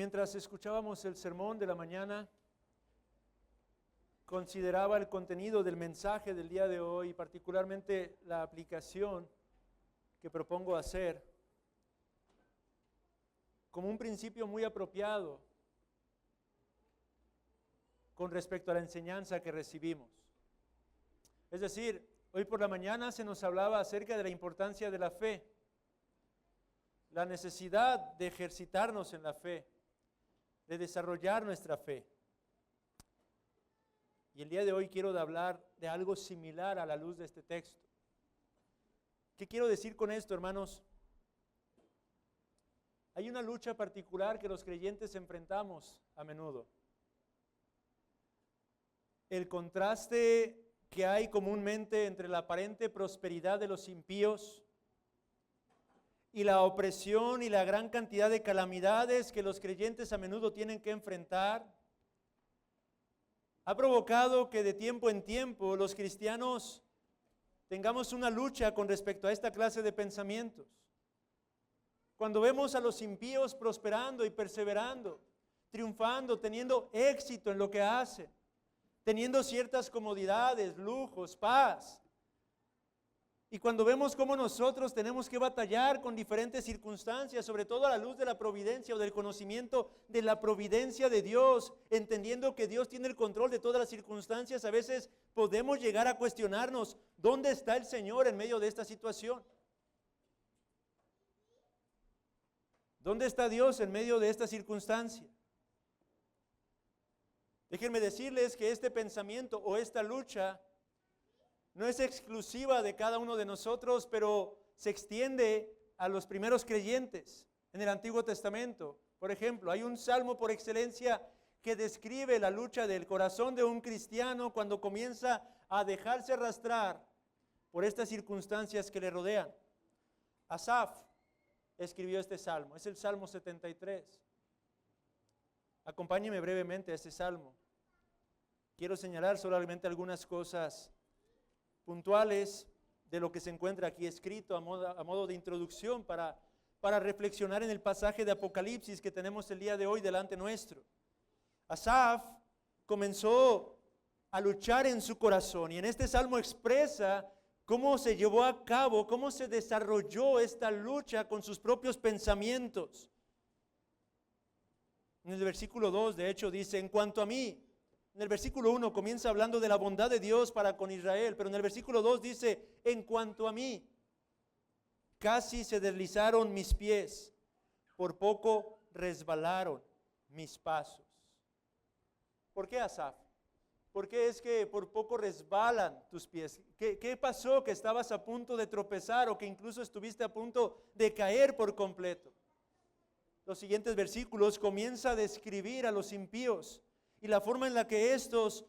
Mientras escuchábamos el sermón de la mañana, consideraba el contenido del mensaje del día de hoy, particularmente la aplicación que propongo hacer, como un principio muy apropiado con respecto a la enseñanza que recibimos. Es decir, hoy por la mañana se nos hablaba acerca de la importancia de la fe, la necesidad de ejercitarnos en la fe, de desarrollar nuestra fe. Y el día de hoy quiero hablar de algo similar a la luz de este texto. ¿Qué quiero decir con esto, hermanos? Hay una lucha particular que los creyentes enfrentamos a menudo. El contraste que hay comúnmente entre la aparente prosperidad de los impíos y la opresión y la gran cantidad de calamidades que los creyentes a menudo tienen que enfrentar, ha provocado que de tiempo en tiempo los cristianos tengamos una lucha con respecto a esta clase de pensamientos. Cuando vemos a los impíos prosperando y perseverando, triunfando, teniendo éxito en lo que hacen, teniendo ciertas comodidades, lujos, paz, y cuando vemos cómo nosotros tenemos que batallar con diferentes circunstancias, sobre todo a la luz de la providencia o del conocimiento de la providencia de Dios, entendiendo que Dios tiene el control de todas las circunstancias, a veces podemos llegar a cuestionarnos, ¿dónde está el Señor en medio de esta situación? ¿Dónde está Dios en medio de esta circunstancia? Déjenme decirles que este pensamiento o esta lucha no es exclusiva de cada uno de nosotros, pero se extiende a los primeros creyentes en el Antiguo Testamento. Por ejemplo, hay un salmo por excelencia que describe la lucha del corazón de un cristiano cuando comienza a dejarse arrastrar por estas circunstancias que le rodean. Asaf escribió este salmo, es el Salmo 73. Acompáñeme brevemente a este salmo. Quiero señalar solamente algunas cosas puntuales de lo que se encuentra aquí escrito a modo de introducción para reflexionar en el pasaje de Apocalipsis que tenemos el día de hoy delante nuestro. Asaf comenzó a luchar en su corazón y en este salmo expresa cómo se llevó a cabo, cómo se desarrolló esta lucha con sus propios pensamientos. En el versículo 2, de hecho, dice, en cuanto a mí. En el versículo 1 comienza hablando de la bondad de Dios para con Israel, pero en el versículo 2 dice, en cuanto a mí, casi se deslizaron mis pies, por poco resbalaron mis pasos. ¿Por qué, Asaf? ¿Por qué es que por poco resbalan tus pies? ¿Qué pasó que estabas a punto de tropezar o que incluso estuviste a punto de caer por completo? Los siguientes versículos comienza a describir a los impíos y la forma en la que estos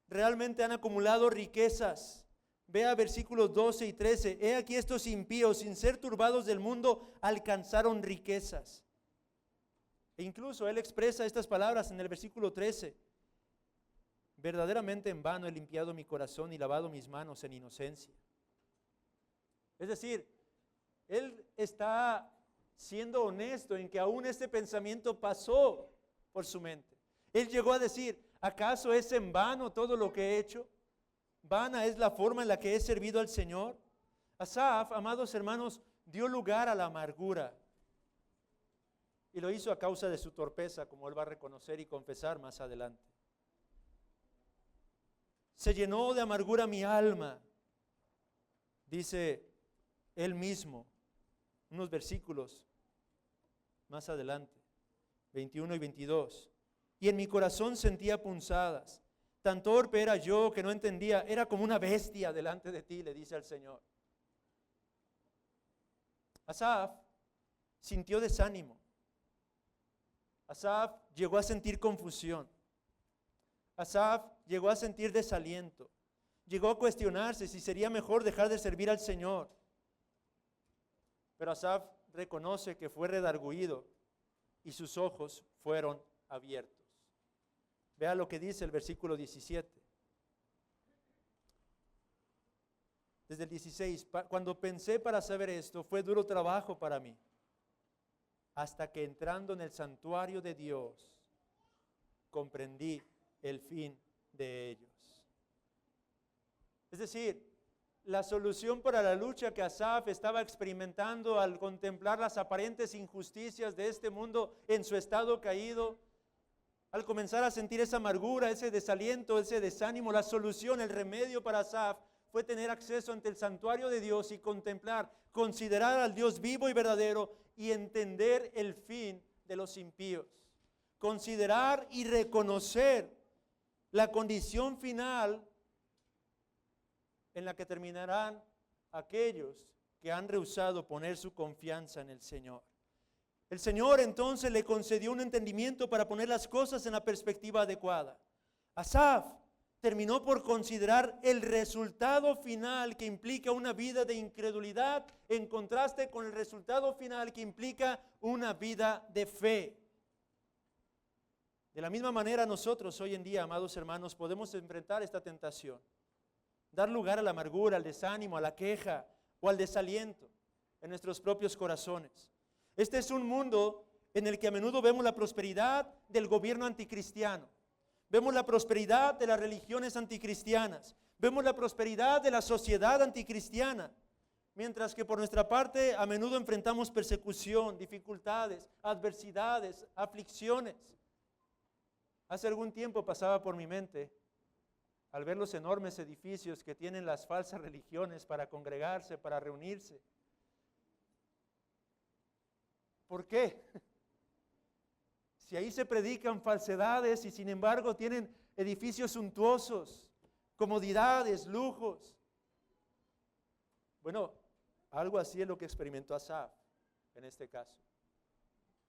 realmente han acumulado riquezas. Vea versículos 12 y 13. He aquí estos impíos, sin ser turbados del mundo, alcanzaron riquezas. E incluso él expresa estas palabras en el versículo 13. Verdaderamente en vano he limpiado mi corazón y lavado mis manos en inocencia. Es decir, él está siendo honesto en que aún este pensamiento pasó por su mente. Él llegó a decir, ¿acaso es en vano todo lo que he hecho? ¿Vana es la forma en la que he servido al Señor? Asaf, amados hermanos, dio lugar a la amargura. Y lo hizo a causa de su torpeza, como él va a reconocer y confesar más adelante. Se llenó de amargura mi alma, dice él mismo, unos versículos más adelante, 21 y 22. Y en mi corazón sentía punzadas. Tan torpe era yo que no entendía, era como una bestia delante de ti, le dice al Señor. Asaf sintió desánimo. Asaf llegó a sentir confusión. Asaf llegó a sentir desaliento. Llegó a cuestionarse si sería mejor dejar de servir al Señor. Pero Asaf reconoce que fue redargüido y sus ojos fueron abiertos. Vea lo que dice el versículo 17. Desde el 16, cuando pensé para saber esto, fue duro trabajo para mí. hasta que entrando en el santuario de Dios, comprendí el fin de ellos. Es decir, la solución para la lucha que Asaf estaba experimentando al contemplar las aparentes injusticias de este mundo en su estado caído, al comenzar a sentir esa amargura, ese desaliento, ese desánimo, la solución, el remedio para Asaf fue tener acceso ante el santuario de Dios y contemplar, considerar al Dios vivo y verdadero y entender el fin de los impíos. Considerar y reconocer la condición final en la que terminarán aquellos que han rehusado poner su confianza en el Señor. El Señor entonces le concedió un entendimiento para poner las cosas en la perspectiva adecuada. Asaf terminó por considerar el resultado final que implica una vida de incredulidad en contraste con el resultado final que implica una vida de fe. De la misma manera nosotros hoy en día, amados hermanos, podemos enfrentar esta tentación. Dar lugar a la amargura, al desánimo, a la queja o al desaliento en nuestros propios corazones. Este es un mundo en el que a menudo vemos la prosperidad del gobierno anticristiano. Vemos la prosperidad de las religiones anticristianas. Vemos la prosperidad de la sociedad anticristiana. Mientras que por nuestra parte a menudo enfrentamos persecución, dificultades, adversidades, aflicciones. Hace algún tiempo pasaba por mi mente, al ver los enormes edificios que tienen las falsas religiones para congregarse, para reunirse. ¿Por qué? Si ahí se predican falsedades y sin embargo tienen edificios suntuosos, comodidades, lujos. Bueno, algo así es lo que experimentó Asaf en este caso.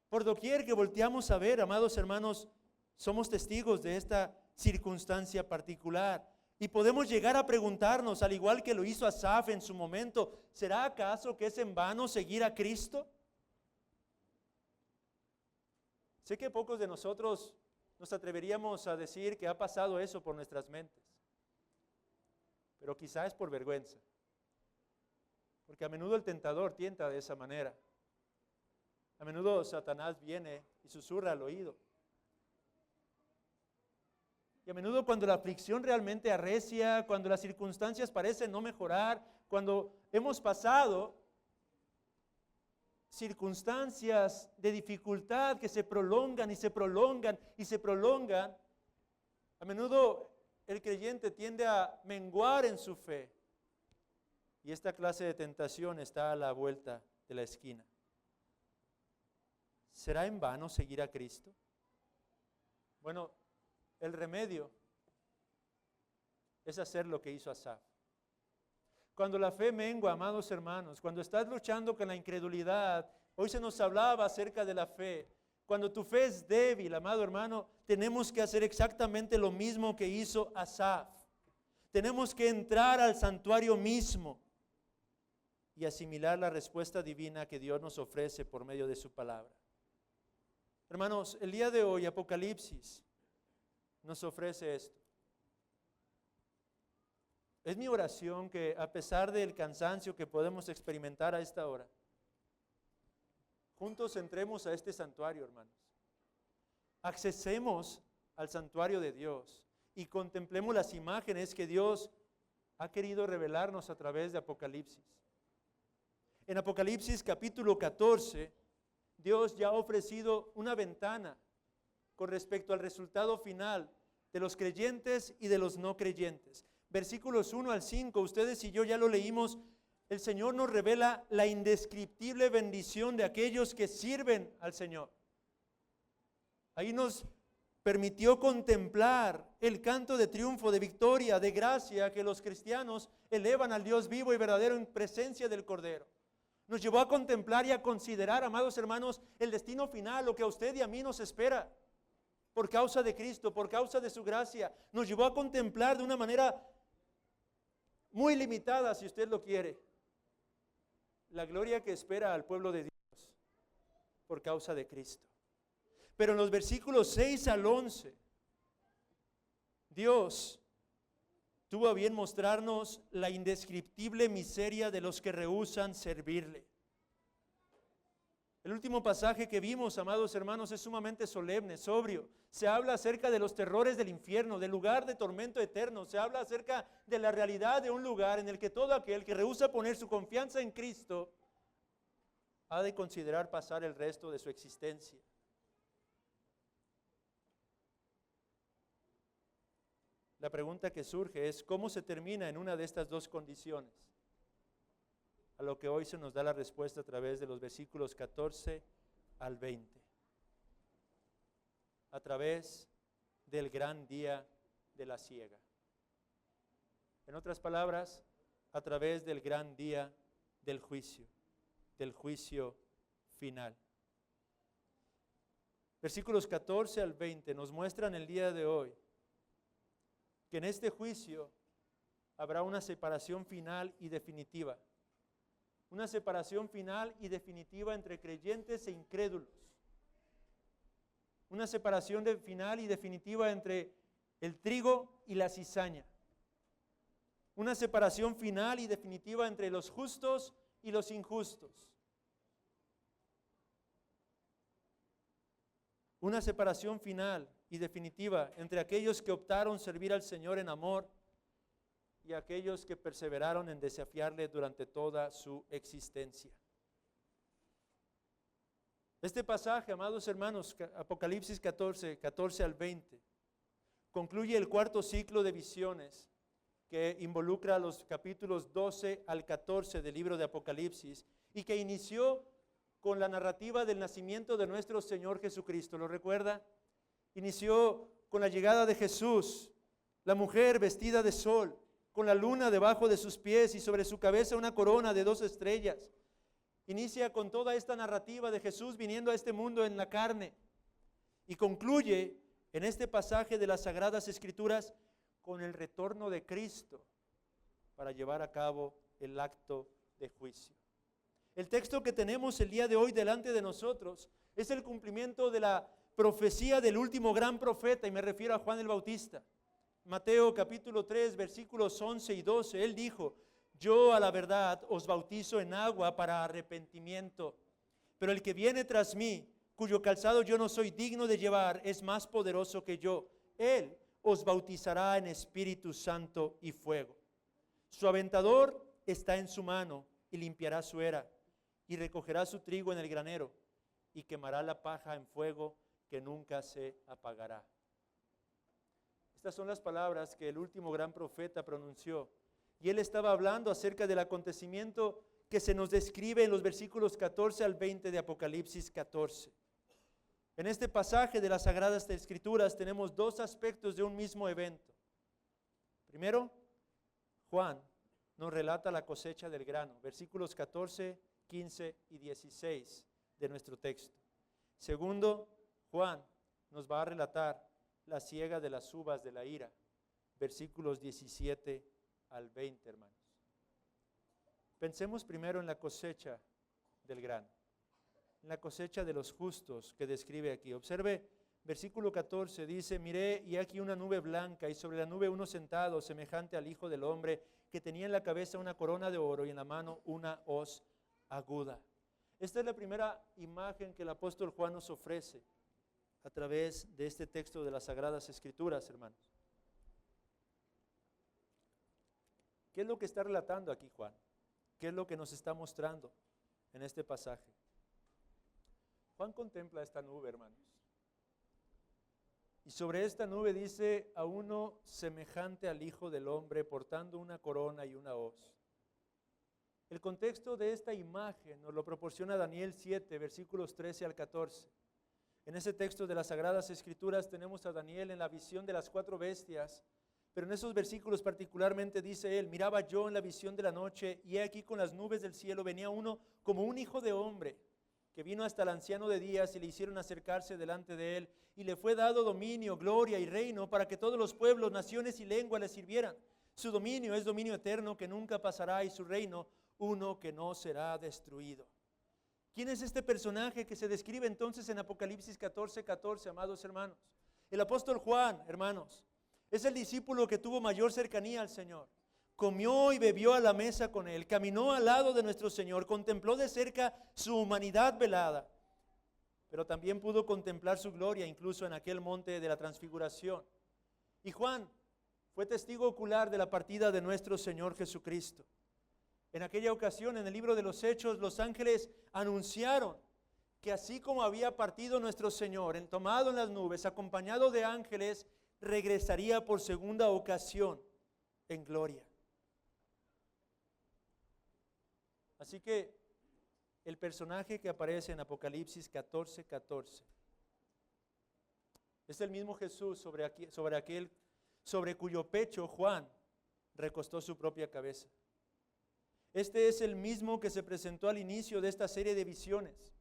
Por doquier que volteamos a ver, amados hermanos, somos testigos de esta circunstancia particular y podemos llegar a preguntarnos, al igual que lo hizo Asaf en su momento, ¿será acaso que es en vano seguir a Cristo? Sé que pocos de nosotros nos atreveríamos a decir que ha pasado eso por nuestras mentes, pero quizá es por vergüenza, porque a menudo el tentador tienta de esa manera. A menudo Satanás viene y susurra al oído. Y a menudo cuando la aflicción realmente arrecia, cuando las circunstancias parecen no mejorar, cuando hemos pasado circunstancias de dificultad que se prolongan y se prolongan y se prolongan, a menudo el creyente tiende a menguar en su fe. Y esta clase de tentación está a la vuelta de la esquina. ¿Será en vano seguir a Cristo? Bueno, el remedio es hacer lo que hizo Asaf. Cuando la fe mengua, amados hermanos, cuando estás luchando con la incredulidad, hoy se nos hablaba acerca de la fe. Cuando tu fe es débil, amado hermano, tenemos que hacer exactamente lo mismo que hizo Asaf. Tenemos que entrar al santuario mismo y asimilar la respuesta divina que Dios nos ofrece por medio de su palabra. Hermanos, el día de hoy Apocalipsis nos ofrece esto. Es mi oración que a pesar del cansancio que podemos experimentar a esta hora, juntos entremos a este santuario, hermanos. Accesemos al santuario de Dios y contemplemos las imágenes que Dios ha querido revelarnos a través de Apocalipsis. En Apocalipsis capítulo 14, Dios ya ha ofrecido una ventana con respecto al resultado final de los creyentes y de los no creyentes. Versículos 1 al 5, ustedes y yo ya lo leímos. El Señor nos revela la indescriptible bendición de aquellos que sirven al Señor. Ahí nos permitió contemplar el canto de triunfo, de victoria, de gracia que los cristianos elevan al Dios vivo y verdadero en presencia del Cordero. Nos llevó a contemplar y a considerar, amados hermanos, el destino final, lo que a usted y a mí nos espera por causa de Cristo, por causa de su gracia. Nos llevó a contemplar de una manera muy limitada, si usted lo quiere, la gloria que espera al pueblo de Dios por causa de Cristo. Pero en los versículos 6 al 11, Dios tuvo a bien mostrarnos la indescriptible miseria de los que rehúsan servirle. El último pasaje que vimos, amados hermanos, es sumamente solemne, sobrio. Se habla acerca de los terrores del infierno, del lugar de tormento eterno. Se habla acerca de la realidad de un lugar en el que todo aquel que rehúsa poner su confianza en Cristo ha de considerar pasar el resto de su existencia. La pregunta que surge es, ¿cómo se termina en una de estas dos condiciones? A lo que hoy se nos da la respuesta a través de los versículos 14 al 20. A través del gran día de la siega. En otras palabras, a través del gran día del juicio final. Versículos 14 al 20 nos muestran el día de hoy que en este juicio habrá una separación final y definitiva. Una separación final y definitiva entre creyentes e incrédulos. Una separación final y definitiva entre el trigo y la cizaña. Una separación final y definitiva entre los justos y los injustos. Una separación final y definitiva entre aquellos que optaron servir al Señor en amor y aquellos que perseveraron en desafiarle durante toda su existencia. Este pasaje, amados hermanos, Apocalipsis 14 al 20, concluye el cuarto ciclo de visiones que involucra los capítulos 12 al 14 del libro de Apocalipsis y que inició con la narrativa del nacimiento de nuestro Señor Jesucristo. ¿Lo recuerda? Inició con la llegada de Jesús, la mujer vestida de sol, con la luna debajo de sus pies y sobre su cabeza una corona de 2 estrellas. Inicia con toda esta narrativa de Jesús viniendo a este mundo en la carne y concluye en este pasaje de las Sagradas Escrituras con el retorno de Cristo para llevar a cabo el acto de juicio. El texto que tenemos el día de hoy delante de nosotros es el cumplimiento de la profecía del último gran profeta, y me refiero a Juan el Bautista. Mateo capítulo 3, versículos 11 y 12, él dijo: yo a la verdad os bautizo en agua para arrepentimiento, pero el que viene tras mí, cuyo calzado yo no soy digno de llevar, es más poderoso que yo. Él os bautizará en Espíritu Santo y fuego. Su aventador está en su mano y limpiará su era y recogerá su trigo en el granero y quemará la paja en fuego que nunca se apagará. Estas son las palabras que el último gran profeta pronunció. Y él estaba hablando acerca del acontecimiento que se nos describe en los versículos 14 al 20 de Apocalipsis 14. En este pasaje de las Sagradas Escrituras tenemos dos aspectos de un mismo evento. Primero, Juan nos relata la cosecha del grano, versículos 14, 15 y 16 de nuestro texto. Segundo, Juan nos va a relatar la siega de las uvas de la ira, versículos 17 al 20, hermanos. Pensemos primero en la cosecha del grano, en la cosecha de los justos que describe aquí. Observe, versículo 14 dice: miré y aquí una nube blanca y sobre la nube uno sentado semejante al Hijo del Hombre, que tenía en la cabeza una corona de oro y en la mano una hoz aguda. Esta es la primera imagen que el apóstol Juan nos ofrece a través de este texto de las Sagradas Escrituras, hermanos. ¿Qué es lo que está relatando aquí Juan? ¿Qué es lo que nos está mostrando en este pasaje? Juan contempla esta nube, hermanos. Y sobre esta nube dice: a uno semejante al Hijo del Hombre, portando una corona y una hoz. El contexto de esta imagen nos lo proporciona Daniel 7, versículos 13 al 14. En ese texto de las Sagradas Escrituras tenemos a Daniel en la visión de las 4 bestias, pero en esos versículos particularmente dice él: miraba yo en la visión de la noche, y he aquí con las nubes del cielo venía uno como un hijo de hombre, que vino hasta el anciano de días y le hicieron acercarse delante de él, y le fue dado dominio, gloria y reino para que todos los pueblos, naciones y lenguas le sirvieran. Su dominio es dominio eterno que nunca pasará, y su reino uno que no será destruido. ¿Quién es este personaje que se describe entonces en Apocalipsis 14, amados hermanos? El apóstol Juan, hermanos, es el discípulo que tuvo mayor cercanía al Señor. Comió y bebió a la mesa con él, caminó al lado de nuestro Señor, contempló de cerca su humanidad velada, pero también pudo contemplar su gloria incluso en aquel monte de la transfiguración. Y Juan fue testigo ocular de la partida de nuestro Señor Jesucristo. En aquella ocasión, en el libro de los Hechos, los ángeles anunciaron que así como había partido nuestro Señor, tomado en las nubes, acompañado de ángeles, regresaría por segunda ocasión en gloria. Así que el personaje que aparece en Apocalipsis 14:14 es el mismo Jesús sobre cuyo pecho Juan recostó su propia cabeza. Este es el mismo que se presentó al inicio de esta serie de visiones.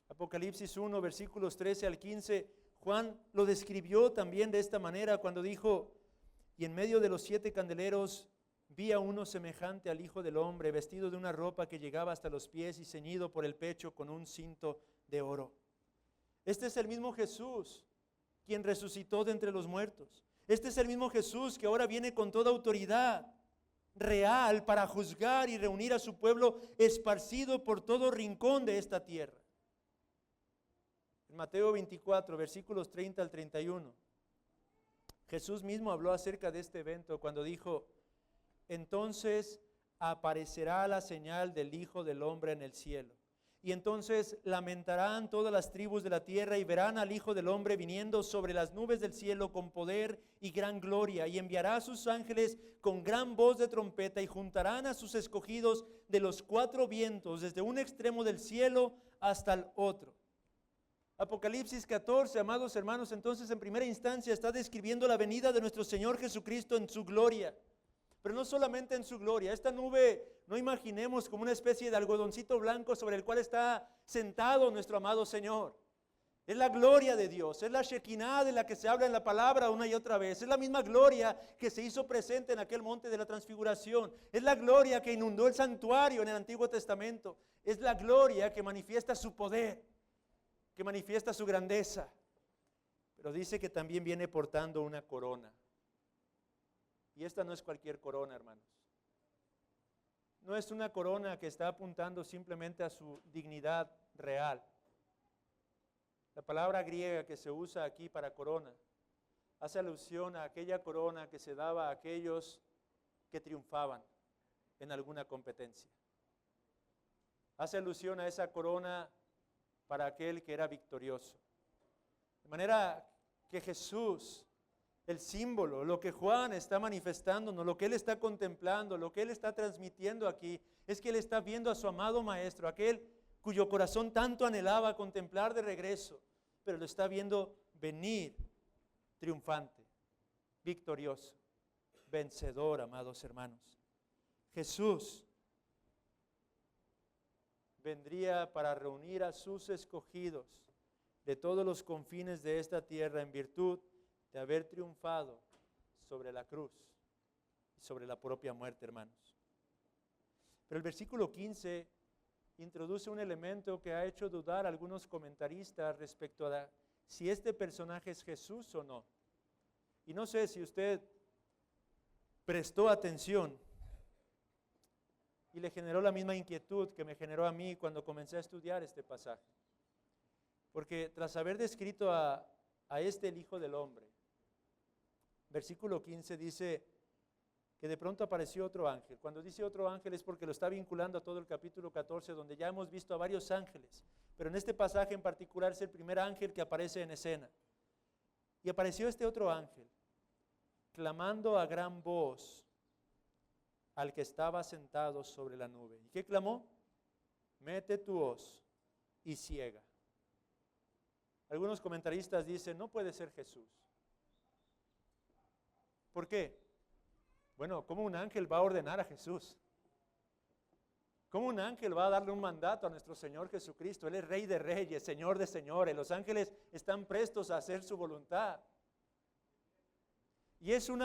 Apocalipsis 1, versículos 13 al 15, Juan lo describió también de esta manera cuando dijo: y en medio de los 7 candeleros vi a uno semejante al Hijo del Hombre, vestido de una ropa que llegaba hasta los pies y ceñido por el pecho con un cinto de oro. Este es el mismo Jesús quien resucitó de entre los muertos. Este es el mismo Jesús que ahora viene con toda autoridad real para juzgar y reunir a su pueblo esparcido por todo rincón de esta tierra. En Mateo 24, versículos 30 al 31, Jesús mismo habló acerca de este evento cuando dijo: entonces aparecerá la señal del Hijo del Hombre en el cielo. Y entonces lamentarán todas las tribus de la tierra y verán al Hijo del Hombre viniendo sobre las nubes del cielo con poder y gran gloria. Y enviará a sus ángeles con gran voz de trompeta y juntarán a sus escogidos de los 4 vientos, desde un extremo del cielo hasta el otro. Apocalipsis 14, amados hermanos, entonces en primera instancia está describiendo la venida de nuestro Señor Jesucristo en su gloria. Pero no solamente en su gloria. Esta nube no imaginemos como una especie de algodoncito blanco sobre el cual está sentado nuestro amado Señor. Es la gloria de Dios, es la Shekinah de la que se habla en la palabra una y otra vez. Es la misma gloria que se hizo presente en aquel monte de la transfiguración. Es la gloria que inundó el santuario en el Antiguo Testamento. Es la gloria que manifiesta su poder, que manifiesta su grandeza. Pero dice que también viene portando una corona. Y esta no es cualquier corona, hermanos. No es una corona que está apuntando simplemente a su dignidad real. La palabra griega que se usa aquí para corona hace alusión a aquella corona que se daba a aquellos que triunfaban en alguna competencia. Hace alusión a esa corona para aquel que era victorioso. De manera que Jesús, el símbolo, lo que Juan está manifestándonos, lo que él está contemplando, lo que él está transmitiendo aquí, es que él está viendo a su amado Maestro, aquel cuyo corazón tanto anhelaba contemplar de regreso, pero lo está viendo venir triunfante, victorioso, vencedor, amados hermanos. Jesús vendría para reunir a sus escogidos de todos los confines de esta tierra en virtud de haber triunfado sobre la cruz y sobre la propia muerte, hermanos. Pero el versículo 15 introduce un elemento que ha hecho dudar a algunos comentaristas respecto a si este personaje es Jesús o no. Y no sé si usted prestó atención y le generó la misma inquietud que me generó a mí cuando comencé a estudiar este pasaje. Porque tras haber descrito a este el Hijo del Hombre, versículo 15 dice que de pronto apareció otro ángel. Cuando dice otro ángel es porque lo está vinculando a todo el capítulo 14, donde ya hemos visto a varios ángeles. Pero en este pasaje en particular es el primer ángel que aparece en escena. Y apareció este otro ángel, clamando a gran voz al que estaba sentado sobre la nube. ¿Y qué clamó? Mete tu hoz y ciega. Algunos comentaristas dicen, no puede ser Jesús. ¿Por qué? Bueno, ¿cómo un ángel va a ordenar a Jesús? ¿Cómo un ángel va a darle un mandato a nuestro Señor Jesucristo? Él es Rey de Reyes, Señor de Señores. Los ángeles están prestos a hacer su voluntad. Y es un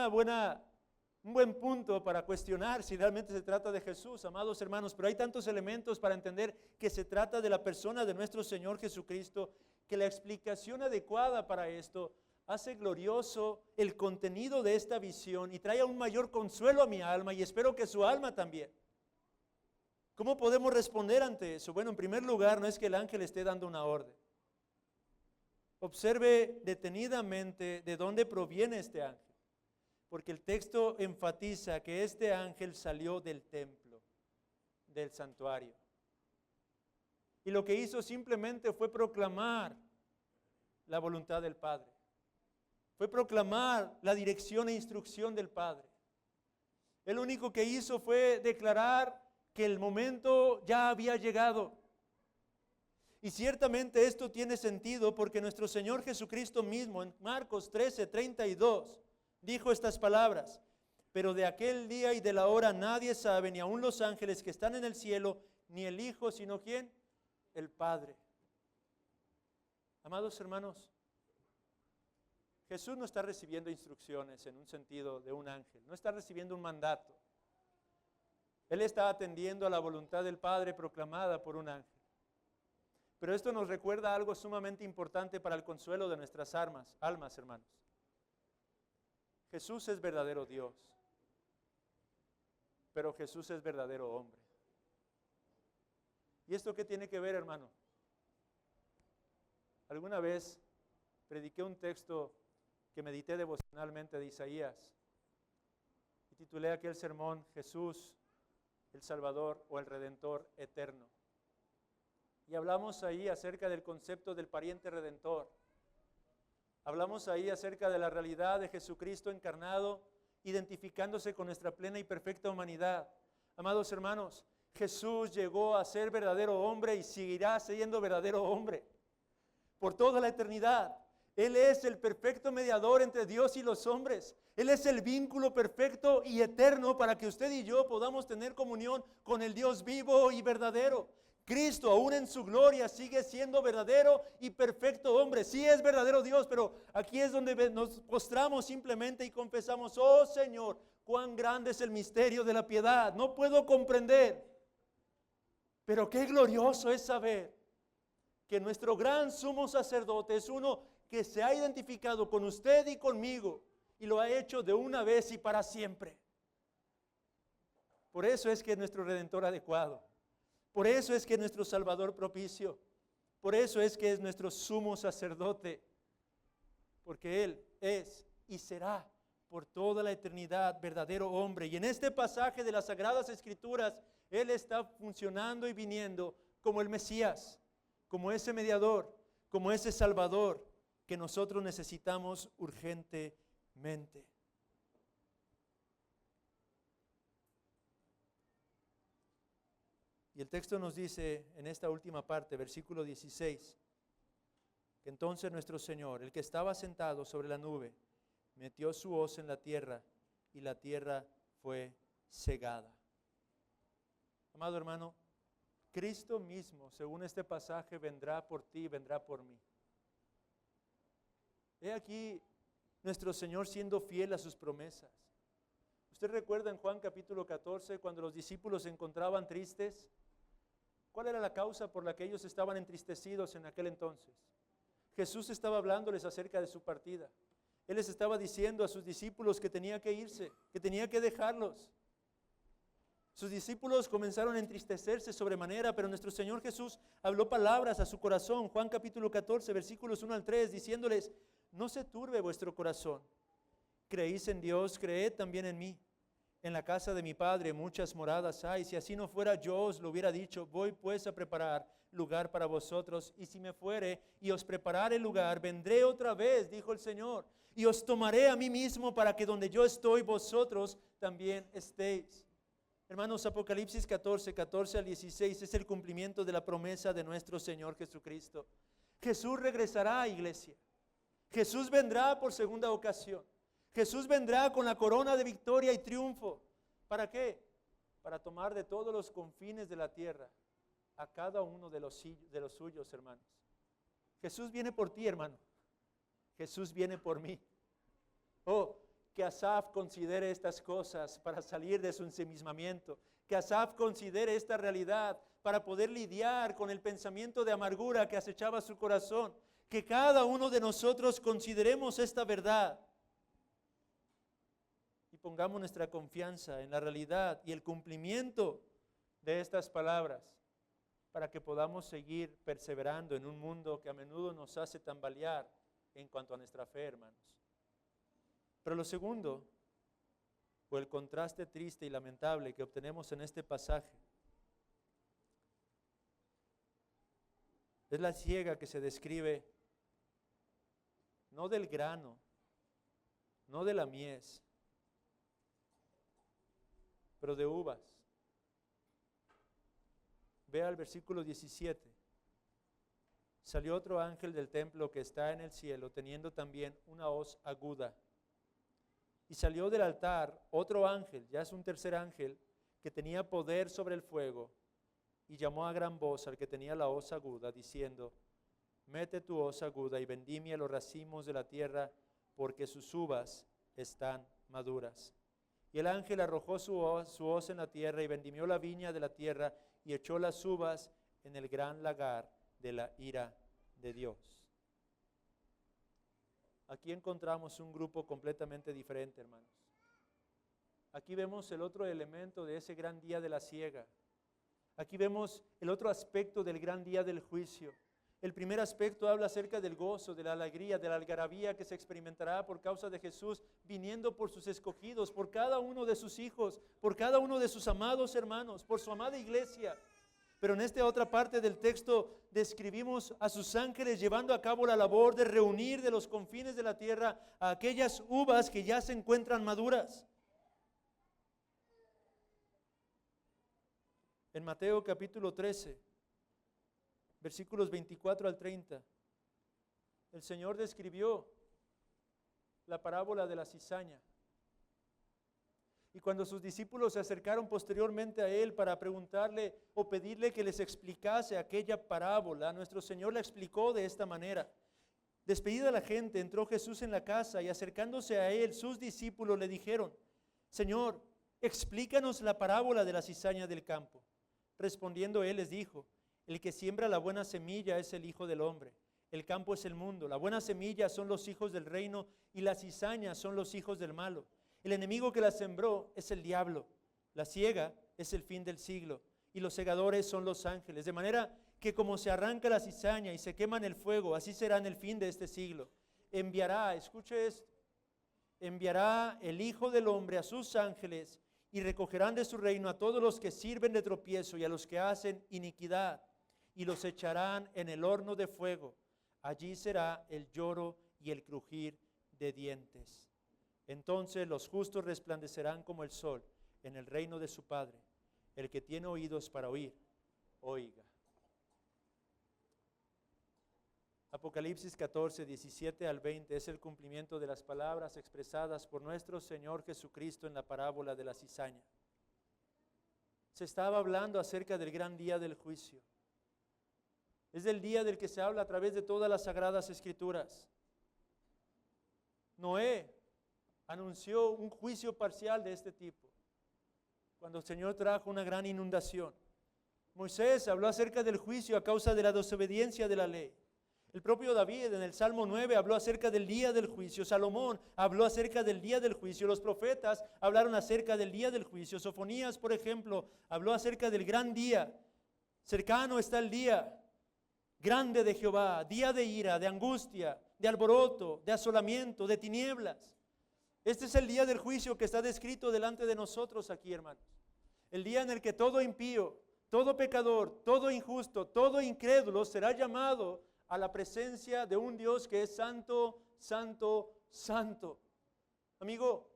buen punto para cuestionar si realmente se trata de Jesús, amados hermanos. Pero hay tantos elementos para entender que se trata de la persona de nuestro Señor Jesucristo, que la explicación adecuada para esto hace glorioso el contenido de esta visión y trae un mayor consuelo a mi alma y espero que su alma también. ¿Cómo podemos responder ante eso? Bueno, en primer lugar, no es que el ángel esté dando una orden. Observe detenidamente de dónde proviene este ángel, porque el texto enfatiza que este ángel salió del templo, del santuario. Y lo que hizo simplemente fue proclamar la voluntad del Padre. Fue proclamar la dirección e instrucción del Padre. Él lo único que hizo fue declarar que el momento ya había llegado. Y ciertamente esto tiene sentido porque nuestro Señor Jesucristo mismo en Marcos 13:32 dijo estas palabras: pero de aquel día y de la hora nadie sabe, ni aun los ángeles que están en el cielo, ni el Hijo, sino ¿quién? El Padre. Amados hermanos, Jesús no está recibiendo instrucciones en un sentido de un ángel, no está recibiendo un mandato. Él está atendiendo a la voluntad del Padre proclamada por un ángel. Pero esto nos recuerda algo sumamente importante para el consuelo de nuestras almas, hermanos. Jesús es verdadero Dios, pero Jesús es verdadero hombre. ¿Y esto qué tiene que ver, hermano? Alguna vez prediqué un texto que medité devocionalmente de Isaías y titulé aquel sermón Jesús, el Salvador o el Redentor eterno. Y hablamos ahí acerca del concepto del pariente redentor. Hablamos ahí acerca de la realidad de Jesucristo encarnado, identificándose con nuestra plena y perfecta humanidad. Amados hermanos, Jesús llegó a ser verdadero hombre y seguirá siendo verdadero hombre por toda la eternidad. Él es el perfecto mediador entre Dios y los hombres. Él es el vínculo perfecto y eterno para que usted y yo podamos tener comunión con el Dios vivo y verdadero. Cristo, aún en su gloria, sigue siendo verdadero y perfecto hombre. Sí es verdadero Dios, pero aquí es donde nos postramos simplemente y confesamos: oh Señor, cuán grande es el misterio de la piedad. No puedo comprender, pero qué glorioso es saber que nuestro gran sumo sacerdote es uno que se ha identificado con usted y conmigo y lo ha hecho de una vez y para siempre. Por eso es que es nuestro Redentor adecuado. Por eso es que es nuestro Salvador propicio. Por eso es que es nuestro sumo sacerdote. Porque Él es y será por toda la eternidad verdadero hombre. Y en este pasaje de las Sagradas Escrituras, Él está funcionando y viniendo como el Mesías, como ese mediador, como ese Salvador que nosotros necesitamos urgentemente. Y el texto nos dice en esta última parte, versículo 16, que entonces nuestro Señor, el que estaba sentado sobre la nube, metió su hoz en la tierra y la tierra fue cegada. Amado hermano, Cristo mismo, según este pasaje, vendrá por ti y vendrá por mí. He aquí nuestro Señor siendo fiel a sus promesas. ¿Usted recuerda en Juan capítulo 14 cuando los discípulos se encontraban tristes? ¿Cuál era la causa por la que ellos estaban entristecidos en aquel entonces? Jesús estaba hablándoles acerca de su partida. Él les estaba diciendo a sus discípulos que tenía que irse, que tenía que dejarlos. Sus discípulos comenzaron a entristecerse sobremanera, pero nuestro Señor Jesús habló palabras a su corazón. Juan capítulo 14, versículos 1 al 3, diciéndoles: no se turbe vuestro corazón. Creéis en Dios, creed también en mí. En la casa de mi Padre muchas moradas hay. Si así no fuera, yo os lo hubiera dicho. Voy pues a preparar lugar para vosotros. Y si me fuere y os preparare el lugar, vendré otra vez, dijo el Señor, y os tomaré a mí mismo para que donde yo estoy, vosotros también estéis. Hermanos, Apocalipsis 14, 14 al 16 es el cumplimiento de la promesa de nuestro Señor Jesucristo. Jesús regresará, iglesia. Jesús vendrá por segunda ocasión. Jesús vendrá con la corona de victoria y triunfo. ¿Para qué? Para tomar de todos los confines de la tierra a cada uno de los suyos, hermanos. Jesús viene por ti, hermano. Jesús viene por mí. Oh, que Asaf considere estas cosas para salir de su ensimismamiento. Que Asaf considere esta realidad para poder lidiar con el pensamiento de amargura que acechaba su corazón. Que cada uno de nosotros consideremos esta verdad y pongamos nuestra confianza en la realidad y el cumplimiento de estas palabras para que podamos seguir perseverando en un mundo que a menudo nos hace tambalear en cuanto a nuestra fe, hermanos. Pero lo segundo, o el contraste triste y lamentable que obtenemos en este pasaje, es la siega que se describe no del grano, no de la mies, pero de uvas. Vea el versículo 17. Salió otro ángel del templo que está en el cielo, teniendo también una hoz aguda. Y salió del altar otro ángel, ya es un tercer ángel, que tenía poder sobre el fuego, y llamó a gran voz al que tenía la hoz aguda, diciendo: mete tu hoz aguda y vendimia los racimos de la tierra, porque sus uvas están maduras. Y el ángel arrojó su hoz en la tierra y vendimió la viña de la tierra y echó las uvas en el gran lagar de la ira de Dios. Aquí encontramos un grupo completamente diferente, hermanos. Aquí vemos el otro elemento de ese gran día de la siega. Aquí vemos el otro aspecto del gran día del juicio. El primer aspecto habla acerca del gozo, de la alegría, de la algarabía que se experimentará por causa de Jesús viniendo por sus escogidos, por cada uno de sus hijos, por cada uno de sus amados hermanos, por su amada iglesia. Pero en esta otra parte del texto describimos a sus ángeles llevando a cabo la labor de reunir de los confines de la tierra a aquellas uvas que ya se encuentran maduras. En Mateo capítulo 13, versículos 24 al 30, el Señor describió la parábola de la cizaña. Y cuando sus discípulos se acercaron posteriormente a Él para preguntarle o pedirle que les explicase aquella parábola, nuestro Señor la explicó de esta manera. Despedida la gente, entró Jesús en la casa y acercándose a Él, sus discípulos le dijeron: Señor, explícanos la parábola de la cizaña del campo. Respondiendo Él les dijo: el que siembra la buena semilla es el Hijo del Hombre. El campo es el mundo. La buena semilla son los hijos del reino y la cizaña son los hijos del malo. El enemigo que la sembró es el diablo. La siega es el fin del siglo y los segadores son los ángeles. De manera que como se arranca la cizaña y se quema en el fuego, así será en el fin de este siglo. Enviará, escuche esto, enviará el Hijo del Hombre a sus ángeles y recogerán de su reino a todos los que sirven de tropiezo y a los que hacen iniquidad, y los echarán en el horno de fuego. Allí será el lloro y el crujir de dientes. Entonces los justos resplandecerán como el sol en el reino de su Padre. El que tiene oídos para oír, oiga. Apocalipsis 14, 17 al 20 es el cumplimiento de las palabras expresadas por nuestro Señor Jesucristo en la parábola de la cizaña. Se estaba hablando acerca del gran día del juicio. Es el día del que se habla a través de todas las sagradas escrituras. Noé anunció un juicio parcial de este tipo, cuando el Señor trajo una gran inundación. Moisés habló acerca del juicio a causa de la desobediencia de la ley. El propio David en el Salmo 9 habló acerca del día del juicio. Salomón habló acerca del día del juicio. Los profetas hablaron acerca del día del juicio. Sofonías, por ejemplo, habló acerca del gran día. Cercano está el día grande de Jehová, día de ira, de angustia, de alboroto, de asolamiento, de tinieblas. Este es el día del juicio que está descrito delante de nosotros aquí, hermanos. El día en el que todo impío, todo pecador, todo injusto, todo incrédulo será llamado a la presencia de un Dios que es santo, santo, santo. Amigo,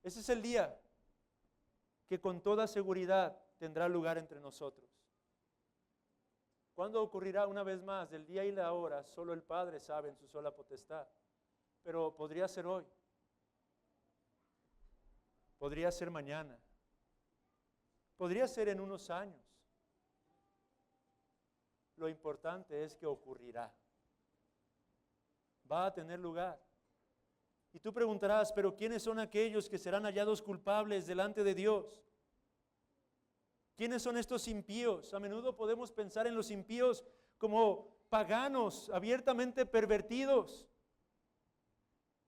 ese es el día que con toda seguridad tendrá lugar entre nosotros. ¿Cuándo ocurrirá? Una vez más, del día y la hora, solo el Padre sabe en su sola potestad. Pero podría ser hoy, podría ser mañana, podría ser en unos años. Lo importante es que ocurrirá, va a tener lugar. Y tú preguntarás, pero ¿quiénes son aquellos que serán hallados culpables delante de Dios? ¿Quiénes son estos impíos? A menudo podemos pensar en los impíos como paganos, abiertamente pervertidos.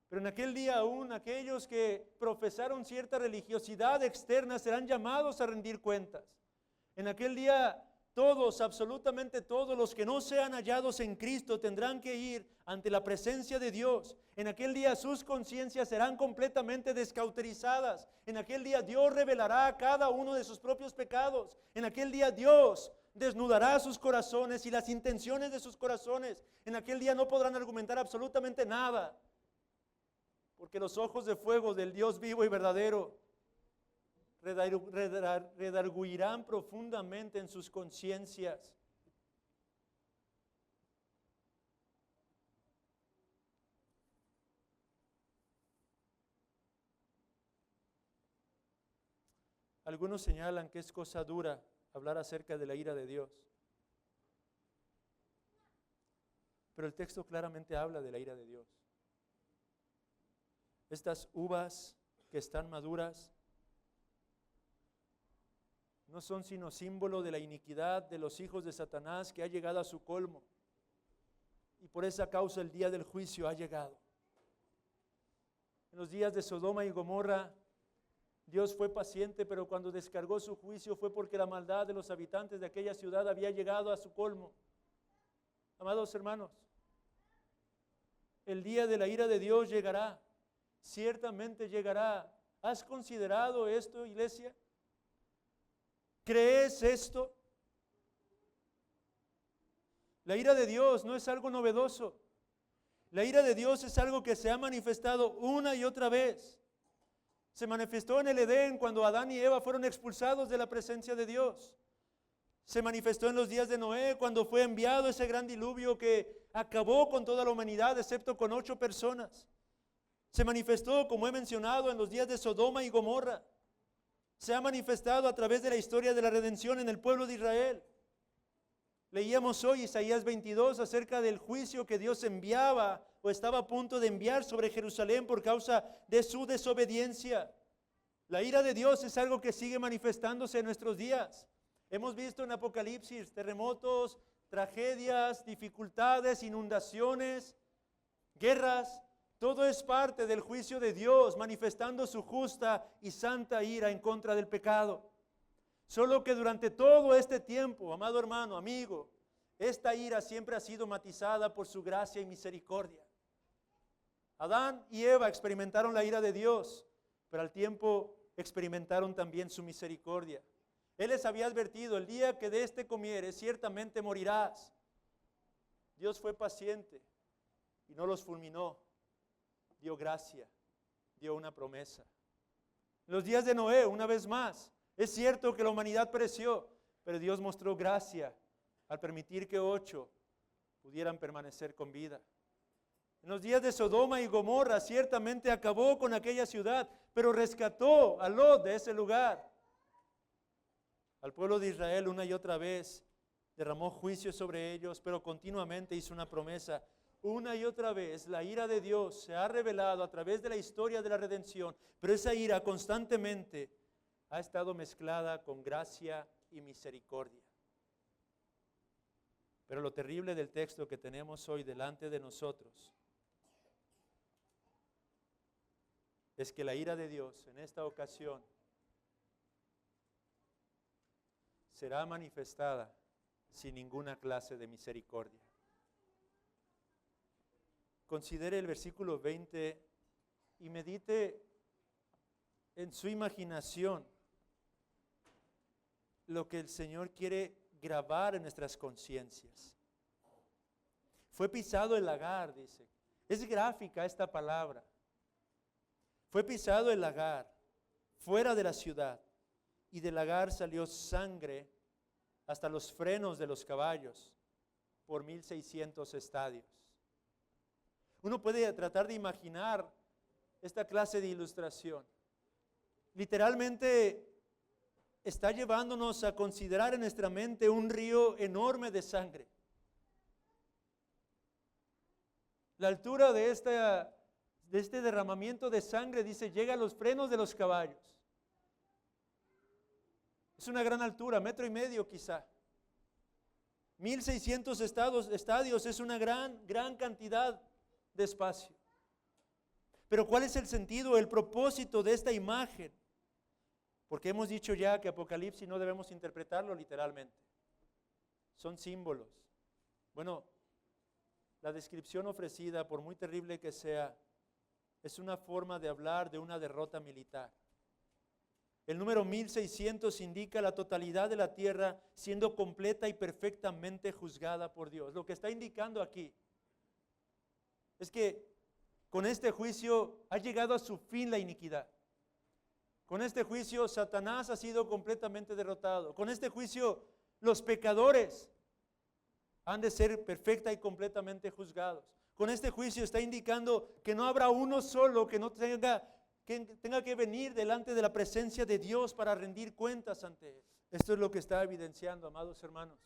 Pero en aquel día aún aquellos que profesaron cierta religiosidad externa serán llamados a rendir cuentas. En aquel día todos, absolutamente todos los que no sean hallados en Cristo tendrán que ir ante la presencia de Dios. En aquel día sus conciencias serán completamente descauterizadas. En aquel día Dios revelará cada uno de sus propios pecados. En aquel día Dios desnudará sus corazones y las intenciones de sus corazones. En aquel día no podrán argumentar absolutamente nada, porque los ojos de fuego del Dios vivo y verdadero redarguirán profundamente en sus conciencias. Algunos señalan que es cosa dura hablar acerca de la ira de Dios, pero el texto claramente habla de la ira de Dios. Estas uvas que están maduras no son sino símbolo de la iniquidad de los hijos de Satanás, que ha llegado a su colmo, y por esa causa el día del juicio ha llegado. En los días de Sodoma y Gomorra, Dios fue paciente, pero cuando descargó su juicio fue porque la maldad de los habitantes de aquella ciudad había llegado a su colmo. Amados hermanos, el día de la ira de Dios llegará, ciertamente llegará. ¿Has considerado esto, iglesia? ¿Crees esto? La ira de Dios no es algo novedoso. La ira de Dios es algo que se ha manifestado una y otra vez. Se manifestó en el Edén cuando Adán y Eva fueron expulsados de la presencia de Dios. Se manifestó en los días de Noé cuando fue enviado ese gran diluvio que acabó con toda la humanidad excepto con 8 personas. Se manifestó, como he mencionado, en los días de Sodoma y Gomorra. Se ha manifestado a través de la historia de la redención en el pueblo de Israel. Leíamos hoy Isaías 22 acerca del juicio que Dios enviaba o estaba a punto de enviar sobre Jerusalén por causa de su desobediencia. La ira de Dios es algo que sigue manifestándose en nuestros días. Hemos visto en Apocalipsis terremotos, tragedias, dificultades, inundaciones, guerras. Todo es parte del juicio de Dios, manifestando su justa y santa ira en contra del pecado. Solo que durante todo este tiempo, amado hermano, amigo, esta ira siempre ha sido matizada por su gracia y misericordia. Adán y Eva experimentaron la ira de Dios, pero al tiempo experimentaron también su misericordia. Él les había advertido: el día que de este comieres, ciertamente morirás. Dios fue paciente y no los fulminó. Dio gracia, dio una promesa. En los días de Noé, una vez más, es cierto que la humanidad pereció, pero Dios mostró gracia al permitir que 8 pudieran permanecer con vida. En los días de Sodoma y Gomorra, ciertamente acabó con aquella ciudad, pero rescató a Lot de ese lugar. Al pueblo de Israel una y otra vez derramó juicio sobre ellos, pero continuamente hizo una promesa. Una y otra vez la ira de Dios se ha revelado a través de la historia de la redención, pero esa ira constantemente ha estado mezclada con gracia y misericordia. Pero lo terrible del texto que tenemos hoy delante de nosotros es que la ira de Dios en esta ocasión será manifestada sin ninguna clase de misericordia. Considere el versículo 20 y medite en su imaginación lo que el Señor quiere grabar en nuestras conciencias. Fue pisado el lagar, dice. Es gráfica esta palabra. Fue pisado el lagar fuera de la ciudad, y del lagar salió sangre hasta los frenos de los caballos por 1600 estadios. Uno puede tratar de imaginar esta clase de ilustración. Literalmente está llevándonos a considerar en nuestra mente un río enorme de sangre. La altura de este derramamiento de sangre, dice, llega a los frenos de los caballos. Es una gran altura, 1,5 metros quizá. 1600 estadios es una gran cantidad de espacio. Pero ¿cuál es el sentido, el propósito de esta imagen? Porque hemos dicho ya que Apocalipsis no debemos interpretarlo literalmente. Son símbolos. Bueno, la descripción ofrecida, por muy terrible que sea, es una forma de hablar de una derrota militar. El número 1600 indica la totalidad de la tierra siendo completa y perfectamente juzgada por Dios. Lo que está indicando aquí es que con este juicio ha llegado a su fin la iniquidad. Con este juicio Satanás ha sido completamente derrotado. Con este juicio los pecadores han de ser perfecta y completamente juzgados. Con este juicio está indicando que no habrá uno solo que no tenga que venir delante de la presencia de Dios para rendir cuentas ante Él. Esto es lo que está evidenciando, amados hermanos.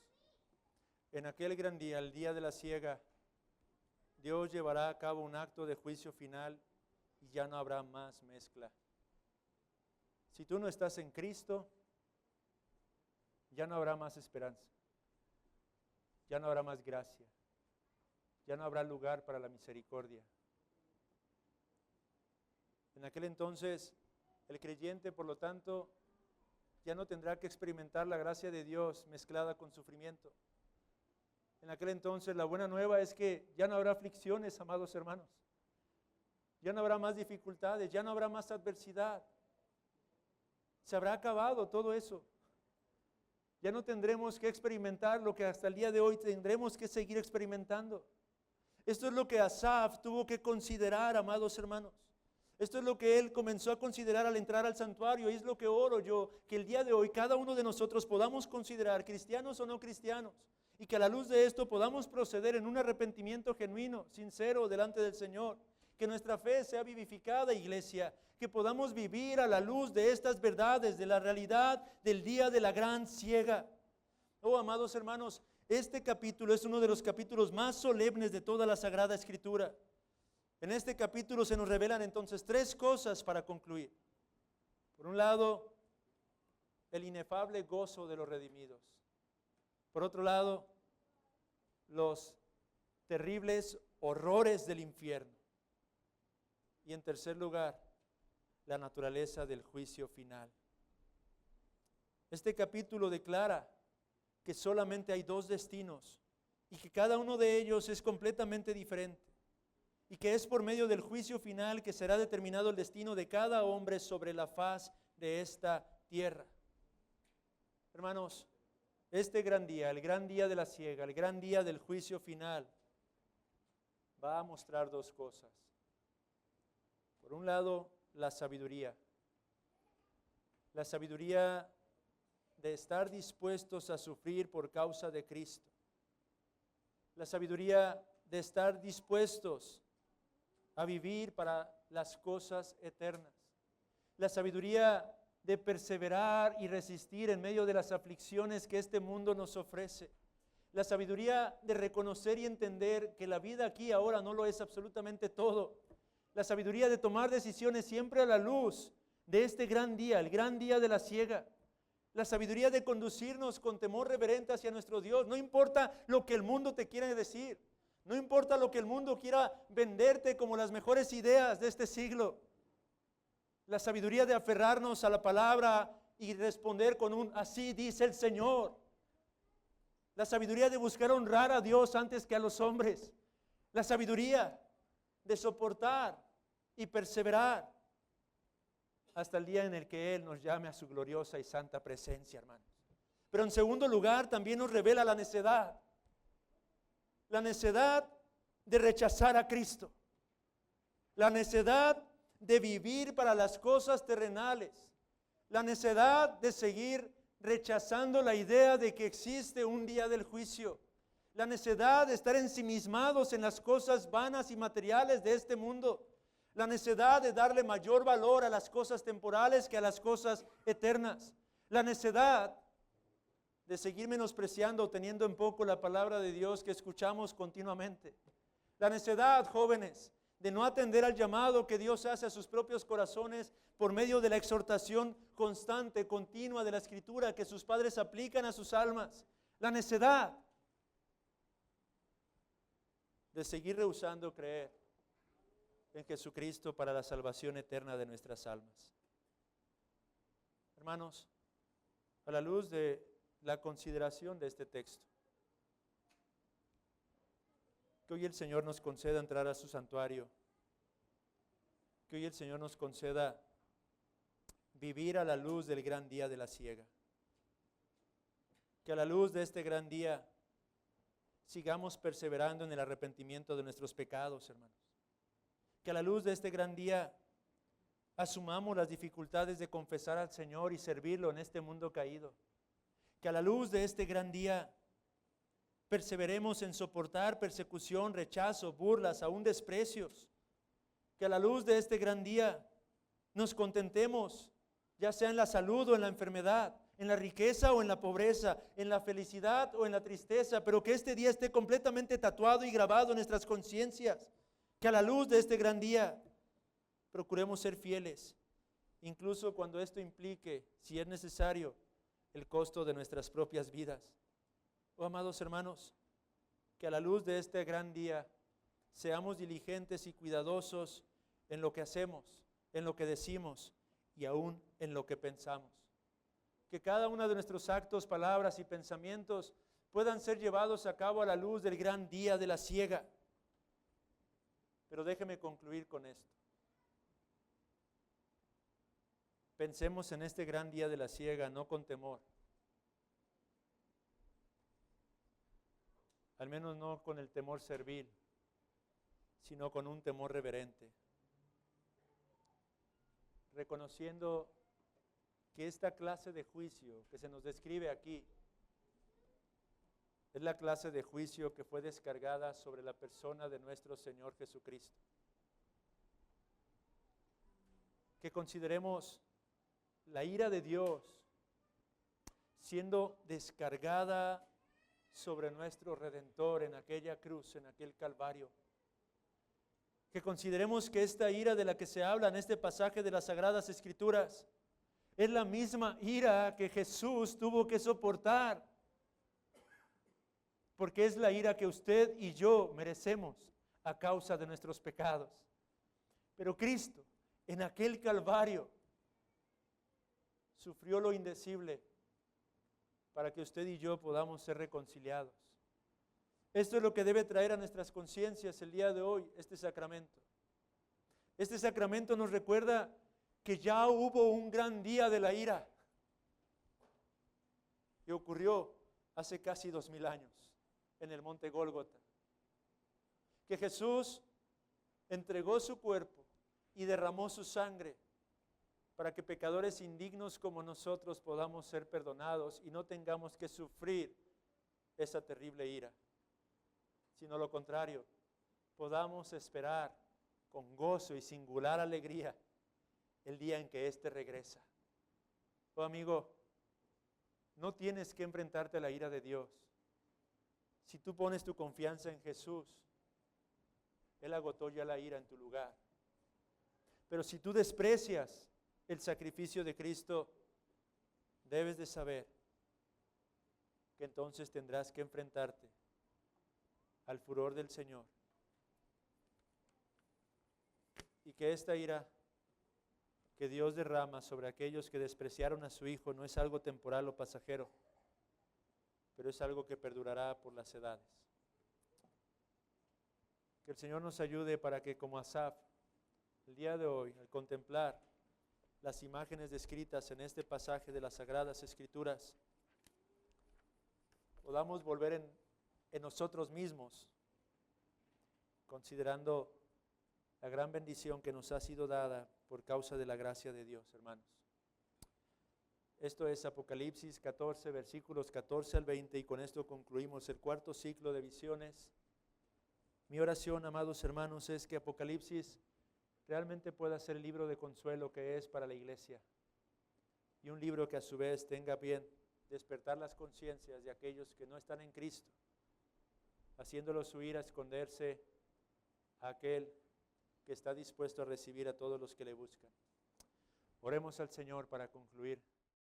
En aquel gran día, el día de la siega, Dios llevará a cabo un acto de juicio final y ya no habrá más mezcla. Si tú no estás en Cristo, ya no habrá más esperanza, ya no habrá más gracia, ya no habrá lugar para la misericordia. En aquel entonces, el creyente, por lo tanto, ya no tendrá que experimentar la gracia de Dios mezclada con sufrimiento. En aquel entonces, la buena nueva es que ya no habrá aflicciones, amados hermanos. Ya no habrá más dificultades, ya no habrá más adversidad. Se habrá acabado todo eso. Ya no tendremos que experimentar lo que hasta el día de hoy tendremos que seguir experimentando. Esto es lo que Asaf tuvo que considerar, amados hermanos. Esto es lo que él comenzó a considerar al entrar al santuario, y es lo que oro yo, que el día de hoy cada uno de nosotros podamos considerar, cristianos o no cristianos, y que a la luz de esto podamos proceder en un arrepentimiento genuino, sincero delante del Señor. Que nuestra fe sea vivificada, iglesia, que podamos vivir a la luz de estas verdades, de la realidad del día de la gran siega. Oh, amados hermanos, este capítulo es uno de los capítulos más solemnes de toda la Sagrada Escritura. En este capítulo se nos revelan entonces tres cosas para concluir. Por un lado, el inefable gozo de los redimidos. Por otro lado, los terribles horrores del infierno. Y en tercer lugar, la naturaleza del juicio final. Este capítulo declara que solamente hay dos destinos y que cada uno de ellos es completamente diferente. Y que es por medio del juicio final que será determinado el destino de cada hombre sobre la faz de esta tierra. Hermanos, este gran día, el gran día de la siega, el gran día del juicio final, va a mostrar dos cosas. Por un lado, la sabiduría. La sabiduría de estar dispuestos a sufrir por causa de Cristo. La sabiduría de estar dispuestos a vivir para las cosas eternas. La sabiduría de perseverar y resistir en medio de las aflicciones que este mundo nos ofrece. La sabiduría de reconocer y entender que la vida aquí ahora no lo es absolutamente todo. La sabiduría de tomar decisiones siempre a la luz de este gran día, el gran día de la siega. La sabiduría de conducirnos con temor reverente hacia nuestro Dios. No importa lo que el mundo te quiera decir. No importa lo que el mundo quiera venderte como las mejores ideas de este siglo. La sabiduría de aferrarnos a la palabra y responder con un así dice el Señor. La sabiduría de buscar honrar a Dios antes que a los hombres. La sabiduría de soportar y perseverar hasta el día en el que Él nos llame a su gloriosa y santa presencia, hermanos. Pero en segundo lugar también nos revela la necedad. La necedad de rechazar a Cristo. La necedad de vivir para las cosas terrenales. La necedad de seguir rechazando la idea de que existe un día del juicio. La necedad de estar ensimismados en las cosas vanas y materiales de este mundo. La necedad de darle mayor valor a las cosas temporales que a las cosas eternas. La necedad de seguir menospreciando o teniendo en poco la palabra de Dios que escuchamos continuamente. La necedad, jóvenes, de no atender al llamado que Dios hace a sus propios corazones por medio de la exhortación constante, continua de la Escritura que sus padres aplican a sus almas. La necedad de seguir rehusando creer en Jesucristo para la salvación eterna de nuestras almas. Hermanos, a la luz de la consideración de este texto, que hoy el Señor nos conceda entrar a su santuario, que hoy el Señor nos conceda vivir a la luz del gran día de la siega, que a la luz de este gran día sigamos perseverando en el arrepentimiento de nuestros pecados, hermanos, que a la luz de este gran día asumamos las dificultades de confesar al Señor y servirlo en este mundo caído, que a la luz de este gran día perseveremos en soportar persecución, rechazo, burlas, aún desprecios, que a la luz de este gran día nos contentemos, ya sea en la salud o en la enfermedad, en la riqueza o en la pobreza, en la felicidad o en la tristeza, pero que este día esté completamente tatuado y grabado en nuestras conciencias, que a la luz de este gran día procuremos ser fieles, incluso cuando esto implique, si es necesario, el costo de nuestras propias vidas. Oh, amados hermanos, que a la luz de este gran día seamos diligentes y cuidadosos en lo que hacemos, en lo que decimos y aún en lo que pensamos. Que cada uno de nuestros actos, palabras y pensamientos puedan ser llevados a cabo a la luz del gran día de la siega. Pero déjeme concluir con esto. Pensemos en este gran día de la siega, no con temor. Al menos no con el temor servil, sino con un temor reverente. Reconociendo que esta clase de juicio que se nos describe aquí es la clase de juicio que fue descargada sobre la persona de nuestro Señor Jesucristo. Que consideremos la ira de Dios siendo descargada sobre nuestro Redentor en aquella cruz, en aquel Calvario. Que consideremos que esta ira de la que se habla en este pasaje de las Sagradas Escrituras es la misma ira que Jesús tuvo que soportar, porque es la ira que usted y yo merecemos a causa de nuestros pecados. Pero Cristo, en aquel Calvario, sufrió lo indecible para que usted y yo podamos ser reconciliados. Esto es lo que debe traer a nuestras conciencias el día de hoy, este sacramento. Este sacramento nos recuerda que ya hubo un gran día de la ira. Y ocurrió hace casi 2000 años en el monte Gólgota. Que Jesús entregó su cuerpo y derramó su sangre para que pecadores indignos como nosotros podamos ser perdonados y no tengamos que sufrir esa terrible ira, sino lo contrario, podamos esperar con gozo y singular alegría el día en que éste regresa. Oh amigo, no tienes que enfrentarte a la ira de Dios. Si tú pones tu confianza en Jesús, Él agotó ya la ira en tu lugar. Pero si tú desprecias el sacrificio de Cristo, debes de saber que entonces tendrás que enfrentarte al furor del Señor y que esta ira que Dios derrama sobre aquellos que despreciaron a su Hijo no es algo temporal o pasajero, pero es algo que perdurará por las edades. Que el Señor nos ayude para que, como Asaf, el día de hoy, al contemplar las imágenes descritas en este pasaje de las Sagradas Escrituras, podamos volver en nosotros mismos, considerando la gran bendición que nos ha sido dada por causa de la gracia de Dios, hermanos. Esto es Apocalipsis 14, versículos 14 al 20, y con esto concluimos el cuarto ciclo de visiones. Mi oración, amados hermanos, es que Apocalipsis realmente pueda ser el libro de consuelo que es para la iglesia, y un libro que a su vez tenga bien despertar las conciencias de aquellos que no están en Cristo, haciéndolos huir a esconderse a aquel que está dispuesto a recibir a todos los que le buscan. Oremos al Señor para concluir